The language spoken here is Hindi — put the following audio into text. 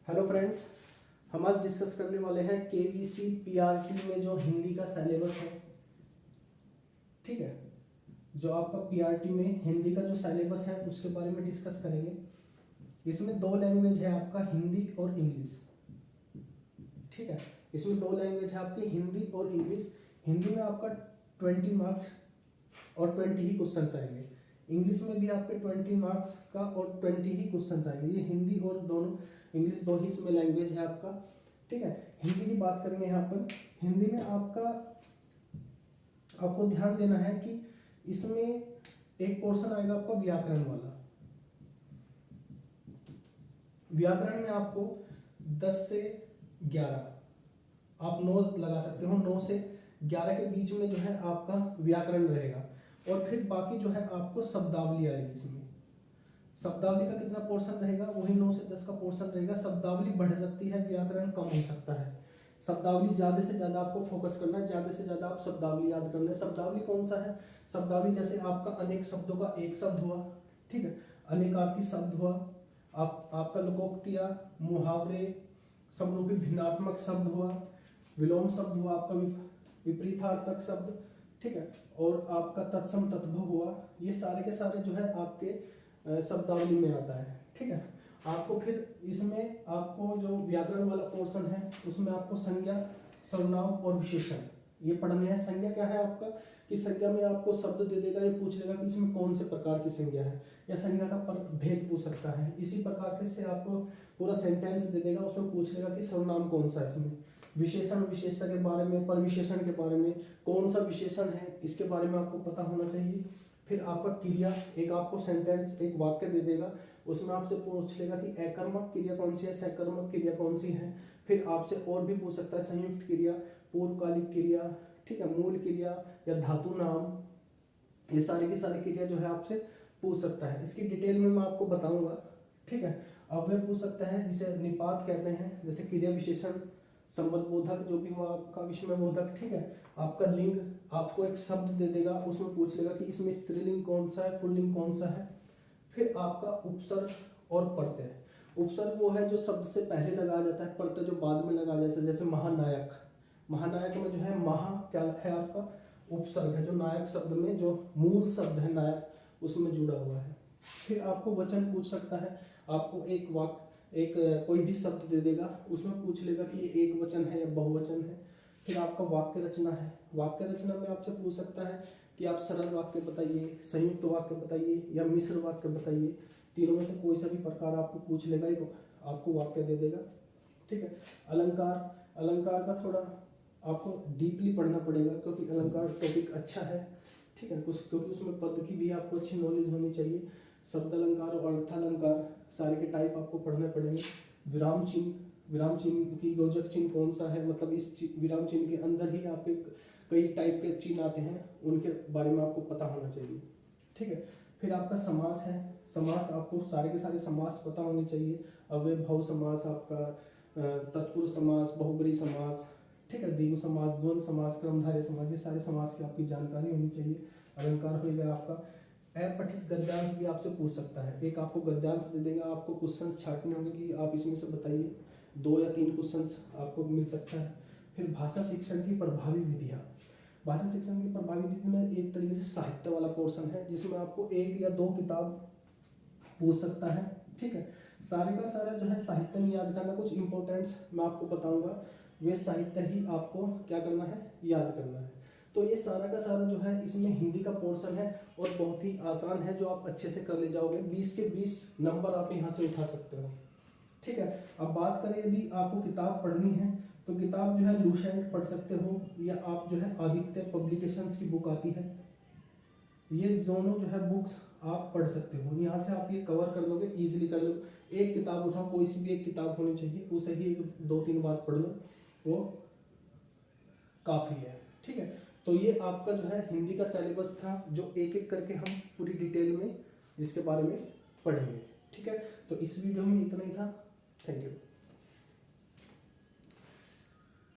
हेलो फ्रेंड्स, हम आज डिस्कस करने वाले हैं केवीसी पीआरटी में जो हिंदी का सिलेबस है। ठीक है, जो आपका पीआरटी में हिंदी का जो सिलेबस है उसके बारे में डिस्कस करेंगे। इसमें दो लैंग्वेज है आपका, हिंदी और इंग्लिश। ठीक है, इसमें दो लैंग्वेज है आपकी, हिंदी और इंग्लिश। हिंदी में आपका 20 मार्क्स और 20 ही क्वेश्चन आएंगे। इंग्लिश में भी आपके 20 मार्क्स का और 20 ही क्वेश्चन आएंगे। ये हिंदी और दोनों इंग्लिश दो ही इसमें लैंग्वेज है आपका। ठीक है, हिंदी की बात करेंगे यहाँ पर। हिंदी में आपको ध्यान देना है कि इसमें एक पोर्शन आएगा आपका व्याकरण वाला। व्याकरण में आपको 10 से 11 आप 9 लगा सकते हो, 9 से 11 के बीच में जो है आपका व्याकरण रहेगा। और फिर बाकी जो है आपको शब्दावली आएगी। इसमें शब्दावली का कितना पोर्शन रहेगा, वही 9 से 10 का पोर्शन रहेगा। शब्दावली बढ़ सकती है, व्याकरण कम हो सकता है। शब्दावली ज़्यादा से ज़्यादा आपको फोकस करना है, ज़्यादा से ज़्यादा आप शब्दावली याद करना है। शब्दावली कौन सा है? शब्दावली जैसे आपका अनेक शब्दों का एक शब्द हुआ, ठीक है, अनेकार्थी शब्द हुआ, आपका लोकोक्तियाँ, मुहावरे, समरूपी भिन्नात्मक शब्द हुआ, विलोम शब्द हुआ, आपका विपरीतार्थक शब्द, ठीक है, और आपका तत्सम तद्भव हुआ। ये सारे के सारे जो है आपके शब्दावली में आता है। ठीक है, आपको फिर इसमें आपको जो व्याकरण वाला पोर्शन है उसमें आपको संज्ञा, सर्वनाम और विशेषण ये पढ़ने हैं। संज्ञा क्या है आपका, कि संज्ञा में आपको शब्द दे देगा, ये पूछ लेगा कि इसमें कौन से प्रकार की संज्ञा है, या संज्ञा का भेद पूछ सकता है। इसी प्रकार के से आपको पूरा सेंटेंस दे देगा, उसमें पूछ लेगा कि सर्वनाम कौन सा है। इसमें विशेषण, विशेषण के बारे में, परविशेषण के बारे में, कौन सा विशेषण है इसके बारे में आपको पता होना चाहिए। फिर आपका क्रिया, एक आपको सेंटेंस, एक वाक्य दे देगा, उसमें आपसे पूछ लेगा कि अकर्मक क्रिया कौन सी है, सकर्मक क्रिया कौन सी है। फिर आपसे और भी पूछ सकता है, संयुक्त क्रिया, पूर्वकालिक क्रिया, ठीक है, मूल क्रिया या धातु नाम, ये सारी की सारी क्रिया जो है आपसे पूछ सकता है। इसकी डिटेल में मैं आपको बताऊंगा। ठीक है, अव्यय पूछ सकता है जिसे निपात कहते हैं, जैसे क्रिया विशेषण, संबंधबोधक जो भी हुआ आपका, विषमय बोधक। ठीक है, आपका लिंग, आपको एक शब्द दे देगा, उसमें पूछ लेगा कि इसमें स्त्रीलिंग कौन सा है, पुल्लिंग कौन सा है। फिर आपका उपसर्ग और प्रत्यय। उपसर्ग वो है जो शब्द से पहले लगाया जाता है, प्रत्यय जो बाद में लगाया जाता है। जैसे महानायक, महानायक में जो है महा क्या है आपका उपसर्ग है, जो नायक शब्द में जो मूल शब्द है नायक उसमें जुड़ा हुआ है। फिर आपको वचन पूछ सकता है, आपको एक वाक्य, एक कोई भी शब्द दे देगा, उसमें पूछ लेगा कि ये एक वचन है या बहुवचन है। फिर आपका वाक्य रचना है, वाक्य रचना में आपसे पूछ सकता है कि आप सरल वाक्य बताइए, संयुक्त वाक्य बताइए या मिश्र वाक्य बताइए। तीनों में से कोई सा भी प्रकार आपको पूछ लेगा, एक आपको वाक्य दे देगा। ठीक है, अलंकार, अलंकार का थोड़ा आपको डीपली पढ़ना पड़ेगा क्योंकि अलंकार टॉपिक अच्छा है। ठीक है, कुछ क्योंकि उसमें पद की भी आपको अच्छी नॉलेज होनी चाहिए। शब्द अलंकार और अर्थालंकार सारे के टाइप आपको पढ़ने पड़ेंगे। विराम चिन्ह, विराम चिन्ह की योजक चिन्ह कौन सा है, मतलब इस विराम चिन्ह के अंदर ही आपके कई टाइप के चिन्ह आते हैं, उनके बारे में आपको पता होना चाहिए। ठीक है, फिर आपका समास है, समास आपको सारे के सारे समास पता होने चाहिए। अव्ययभाव समास, आपका तत्पुरुष समास, बहुब्रीहि समास, ठीक है, द्विगु समास, द्वंद्व समास, क्रमधारय समास, ये सारे समास की आपकी जानकारी होनी चाहिए। अलंकार हो गया आपका। अपठित गद्यांश भी आपसे पूछ सकता है, एक आपको गद्यांश दे देगा, आपको क्वेश्चन छांटने होंगे कि आप इसमें से बताइए। 2 या 3 क्वेश्चंस आपको मिल सकता है। फिर भाषा शिक्षण की प्रभावी विधियाँ, भाषा शिक्षण की प्रभावी विधि में एक तरीके से साहित्य वाला पोर्शन है जिसमें आपको 1 या 2 किताब पूछ सकता है। ठीक है, सारे का सारा जो है साहित्य नहीं याद करना, कुछ इंपॉर्टेंट्स मैं आपको बताऊंगा, वे साहित्य ही आपको क्या करना है, याद करना है। तो ये सारा का सारा जो है इसमें हिंदी का पोर्शन है और बहुत ही आसान है, जो आप अच्छे से कर ले जाओगे। 20 के 20 नंबर आप यहाँ से उठा सकते हो। ठीक है, अब बात करें यदि आपको किताब पढ़नी है तो किताब जो है लूसेंट पढ़ सकते हो, या आप जो है आदित्य पब्लिकेशंस की बुक आती है, ये दोनों जो है बुक्स आप पढ़ सकते हो। यहाँ से आप ये कवर कर लोगे, इजीली कर लो। एक किताब उठाओ, कोई सी भी एक किताब होनी चाहिए, उसे ही 2-3 बार पढ़ लो, वो काफ़ी है। ठीक है, तो ये आपका जो है हिंदी का सिलेबस था, जो एक एक करके हम पूरी डिटेल में जिसके बारे में पढ़ेंगे। ठीक है, तो इस वीडियो में इतना ही था। Thank you.